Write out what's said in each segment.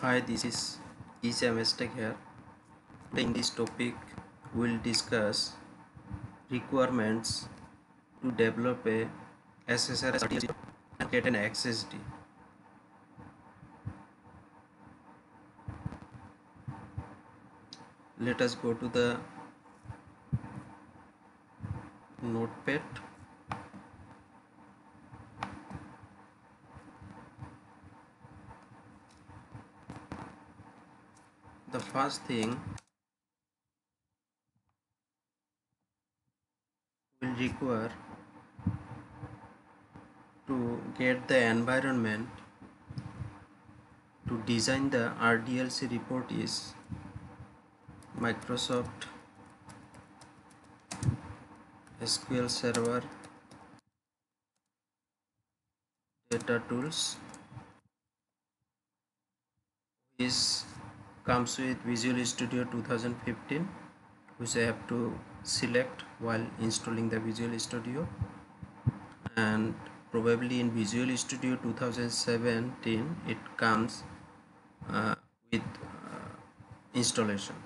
Hi, this is Mistake here. Today in this topic, we'll discuss requirements to develop a SSRS RDLC and get an XSD. Let us go to the notepad. The first thing we'll require to get the environment to design the RDLC report is Microsoft SQL Server Data Tools, which comes with Visual Studio 2015, which I have to select while installing the Visual Studio, and probably in Visual Studio 2017 it comes with installation.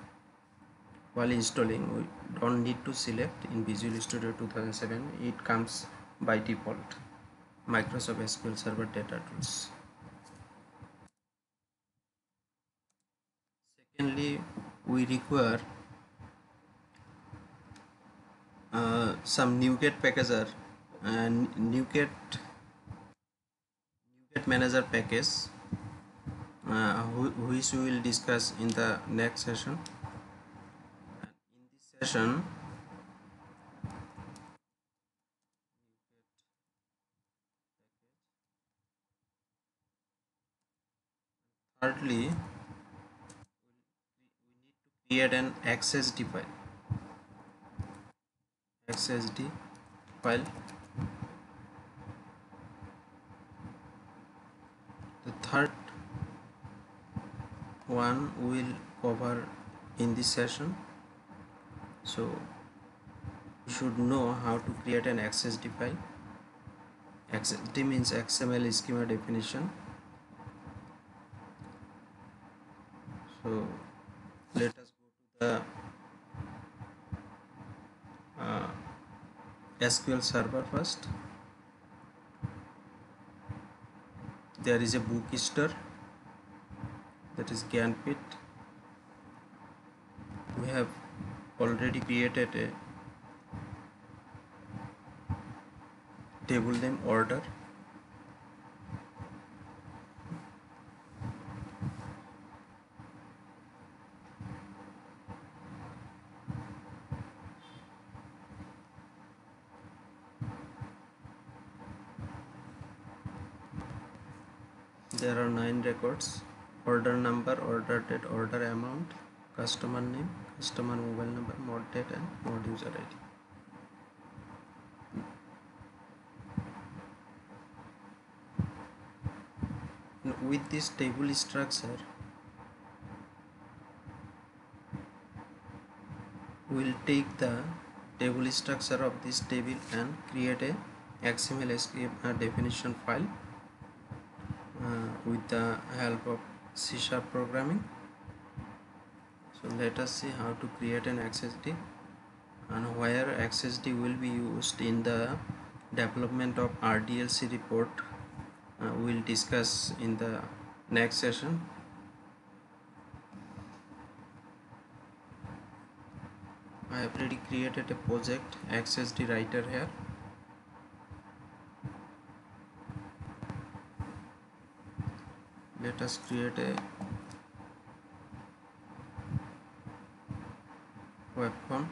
While installing, we don't need to select in Visual Studio 2007, it comes by default Microsoft SQL Server Data Tools. Secondly, we require some NuGet packager and NuGet manager package, which we will discuss in the next session. In this session, thirdly, we need to create an XSD file. The third one will cover in this session. So you should know how to create an XSD file. XSD means XML schema definition. So let us go to the SQL Server first. There is a book store, that is Gyanpit. We have already created a table name order. There are 9 records: order number, order date, order amount, customer name, customer mobile number, mod date, and mod user ID. With this table structure, we'll take the table structure of this table and create a XML schema definition file with the help of C# programming. So let us see how to create an XSD and where XSD will be used in the development of RDLC report. We'll discuss in the next session. I have already created a project XSD writer here. Let us create a web form.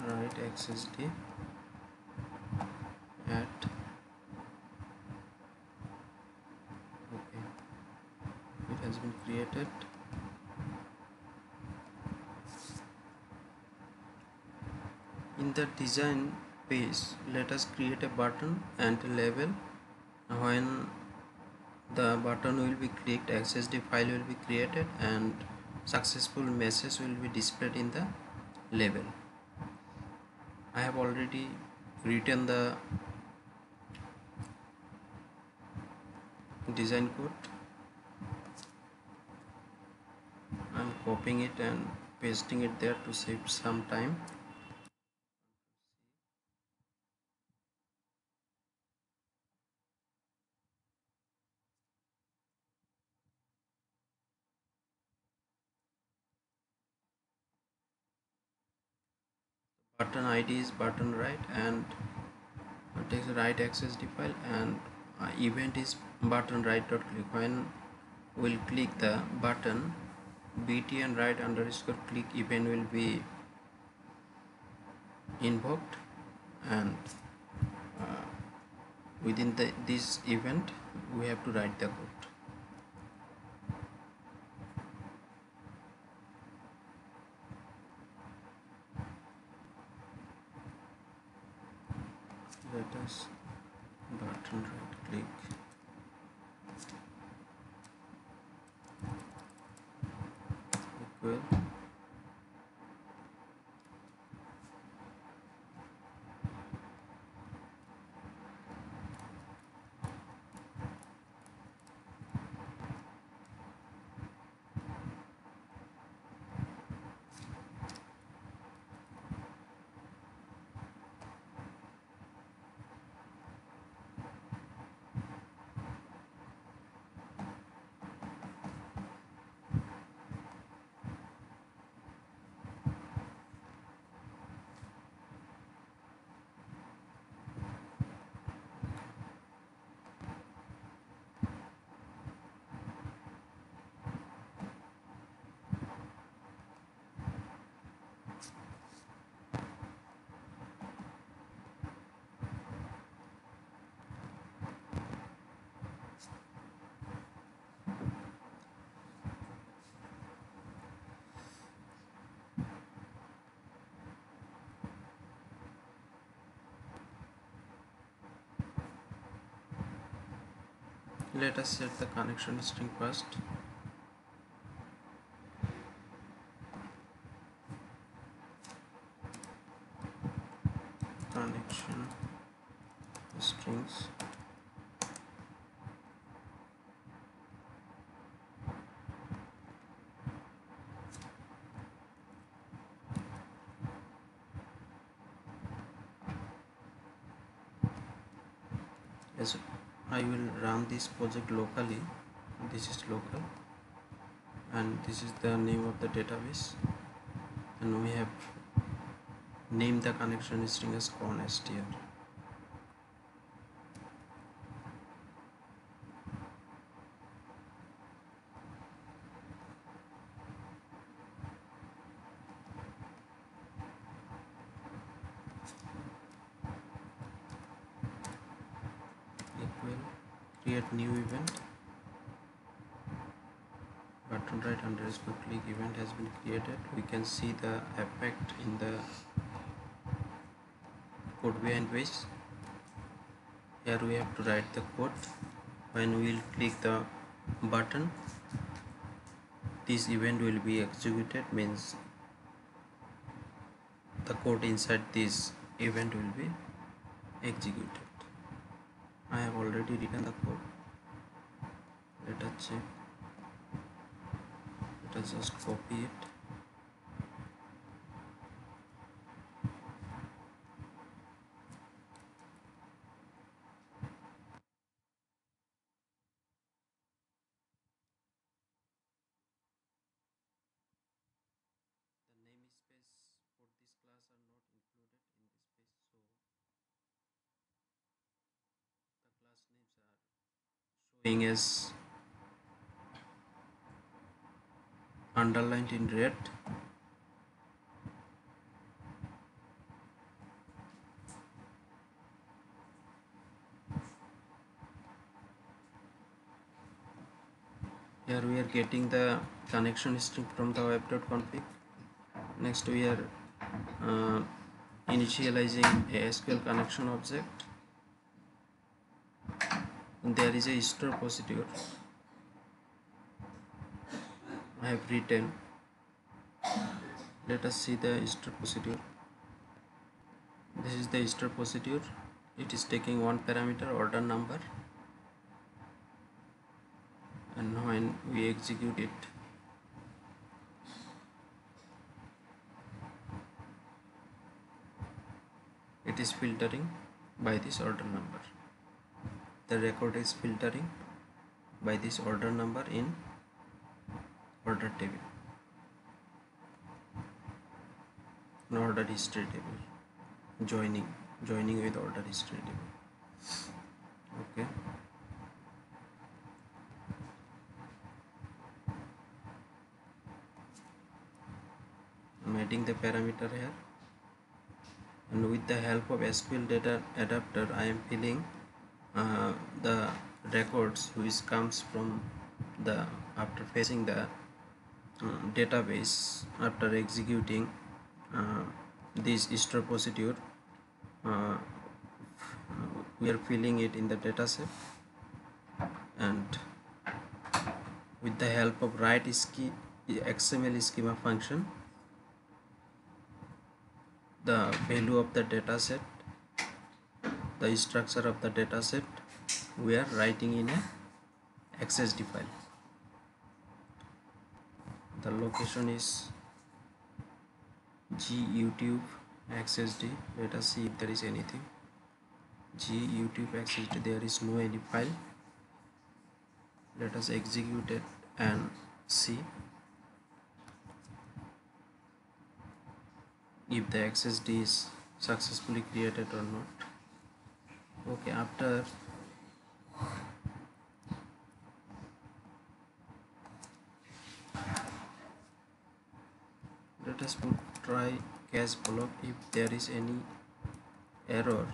Write XSD at okay, it has been created. In the design page, let us create a button and a label. When the button will be clicked, XSD file will be created, and successful message will be displayed in the label. I have already written the design code. I'm copying it and pasting it there to save some time. Button ID is button right, and takes the right XSD file, and event is button right dot click. When we'll click the button, bt and right underscore click event will be invoked, and within this event we have to write the code. Let us button right click equal let us set the connection string first. Connection strings as I will run this project locally. This is local and this is the name of the database, and we have named the connection string as constr. Equal create new event, button right underscore click event has been created. We can see the effect in the code behind which here we have to write the code. When we will click the button, this event will be executed, means the code inside this event will be executed. I have already written the code. Let us check. Let us just copy it. The namespace for this class are not included in this page, so the class names are showing as underlined in red. Here we are getting the connection string from the web.config. Next we are initializing a SQL connection object. There is a store procedure I have written. Let us see the start procedure. This is the start procedure. It is taking one parameter, order number, and when we execute it, it is filtering by this order number. The record is filtering by this order number in order table, an order history table, joining with order history table. Okay. I'm adding the parameter here, and with the help of SQL data adapter I am filling the records which comes from the after fetching the database. After executing this store procedure, uh, we are filling it in the dataset, and with the help of XML schema function, the value of the dataset, the structure of the dataset, we are writing in a XSD file. The location is GYouTube XSD. Let us see if there is anything. GYouTube XSD, there is no any file. Let us execute it and see if the XSD is successfully created or not. Okay, after let us try cache block. If there is any error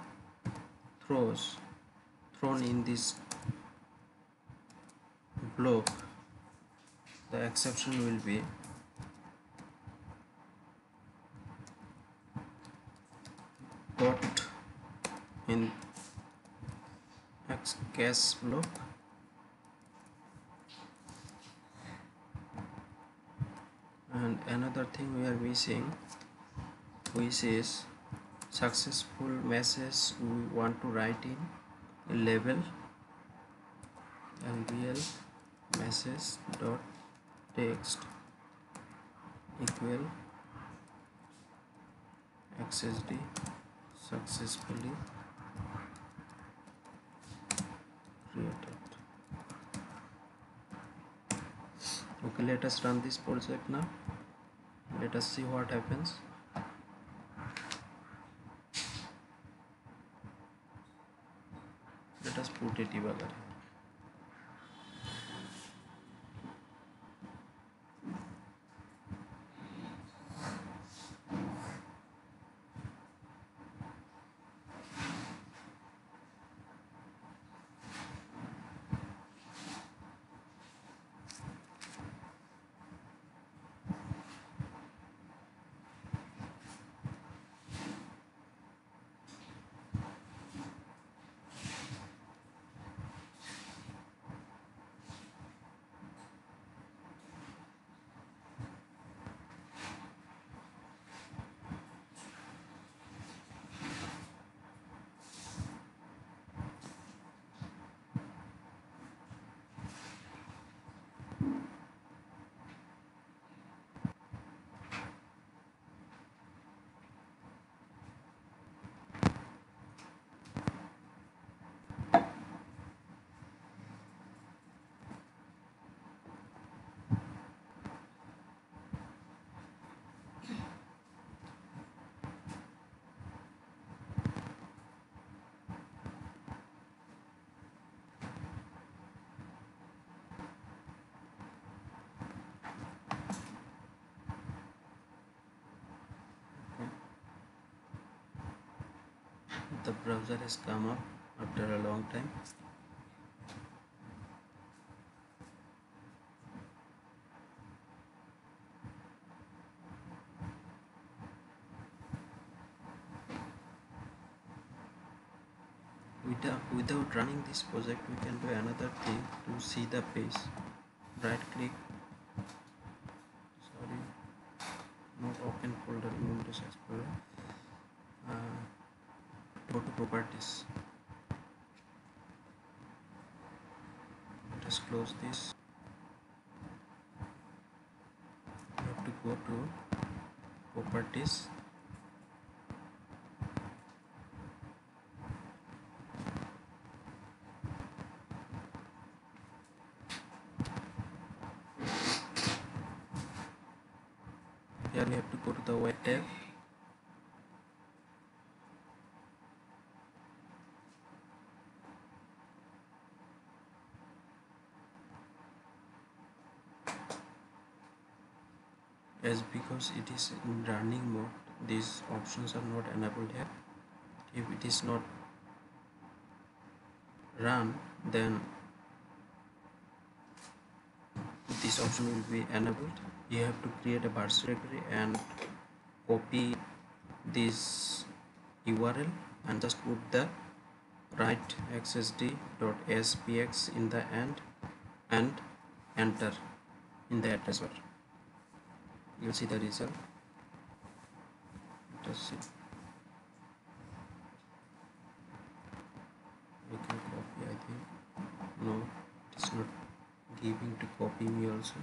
thrown in this block, the exception will be caught in cache block. And another thing we are missing, which is successful message we want to write in label lbl message dot text equal XSD successfully created. Okay, let us run this project now. Let us see what happens. Let us put a debugger. The browser has come up after a long time. Without running this project, we can do another thing to see the page. Right click, sorry, not open folder in Windows Explorer. Go to properties, just close this. You have to go to properties, here you have to go to the web tab. As because it is in running mode, these options are not enabled here. If it is not run, then this option will be enabled. You have to create a virtual directory and copy this URL and just put the write xsd.spx in the end and enter in the address bar. You will see the result. Just see. We can copy, I think. No, it is not giving to copy me also.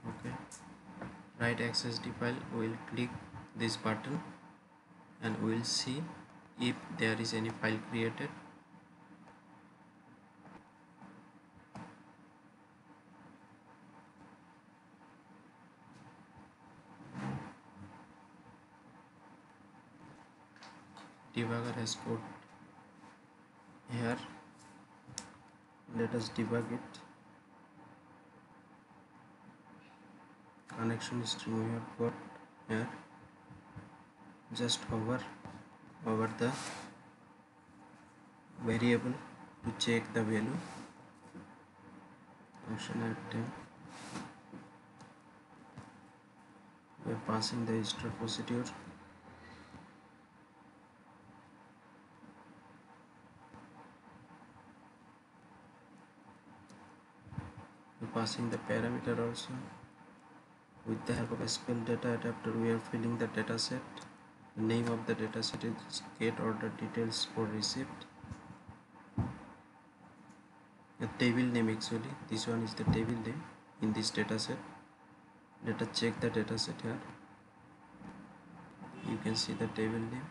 Okay, write XSD file. We will click this button and we will see if there is any file created. Debugger has code here. Let us debug it. Connection string we have got here. Just hover over the variable to check the value. Function item. We are passing the start procedure. We are passing the parameter also. With the help of a SQL data adapter, we are filling the dataset. The name of the dataset is get order details for receipt. A table name actually. This one is the table name in this dataset. Let us check the dataset here. You can see the table name.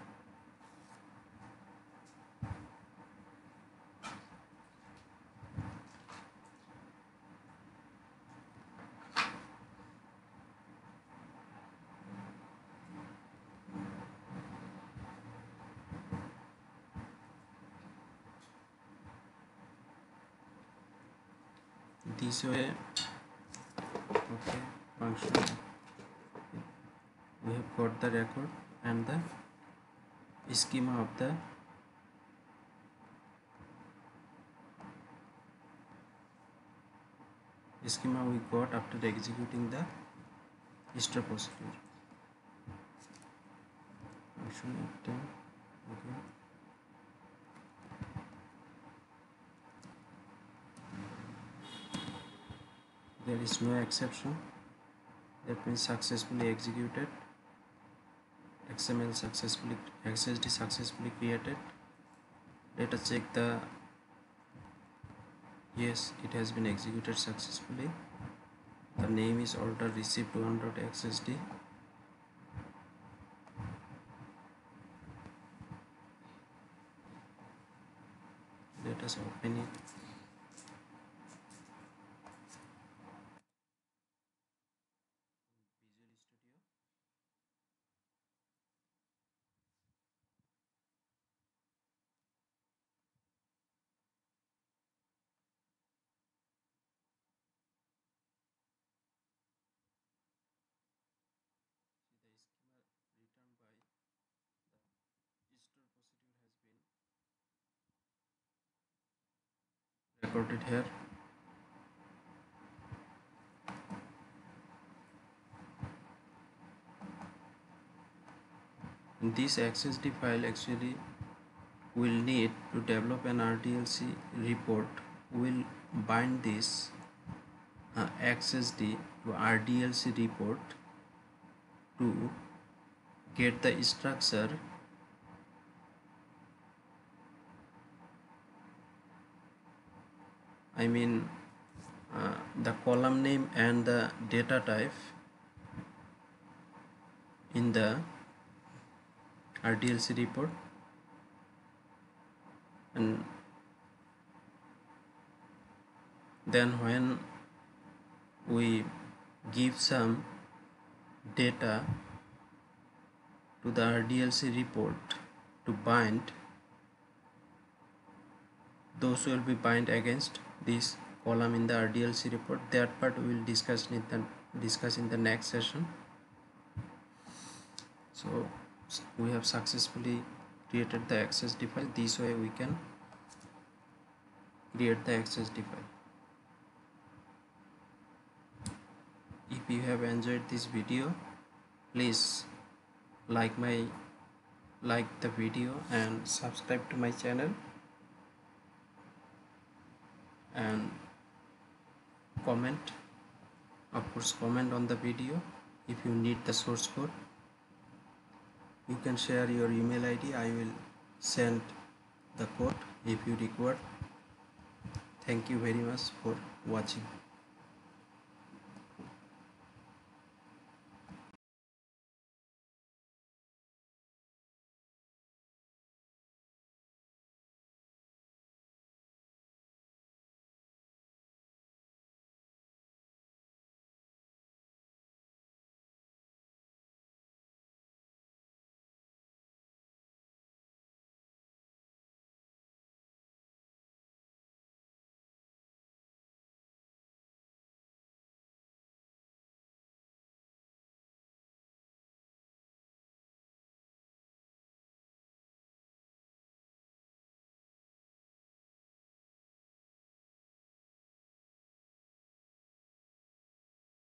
This way, okay, function. We have got the record and the schema of the schema we got after executing the start procedure. Function item, okay. There is no exception. That means successfully executed. XML successfully, XSD successfully created. Let us check the, yes, it has been executed successfully. The name is order received one.xsd. Let us open it. Visual Studio. See the schema written by the store procedure has been recorded here. this XSD file actually will need to develop an RDLC report. Will bind this XSD to RDLC report to get the structure I mean the column name and the data type in the RDLC report, and then when we give some data to the RDLC report to bind, those will be bind against this column in the RDLC report. That part we will discuss in the next session. So we have successfully created the XSD file. This way we can create the XSD file. If you have enjoyed this video, please like the video and subscribe to my channel, and comment, of course comment on the video. If you need the source code, you can share your email ID. I will send the code if you require. Thank you very much for watching.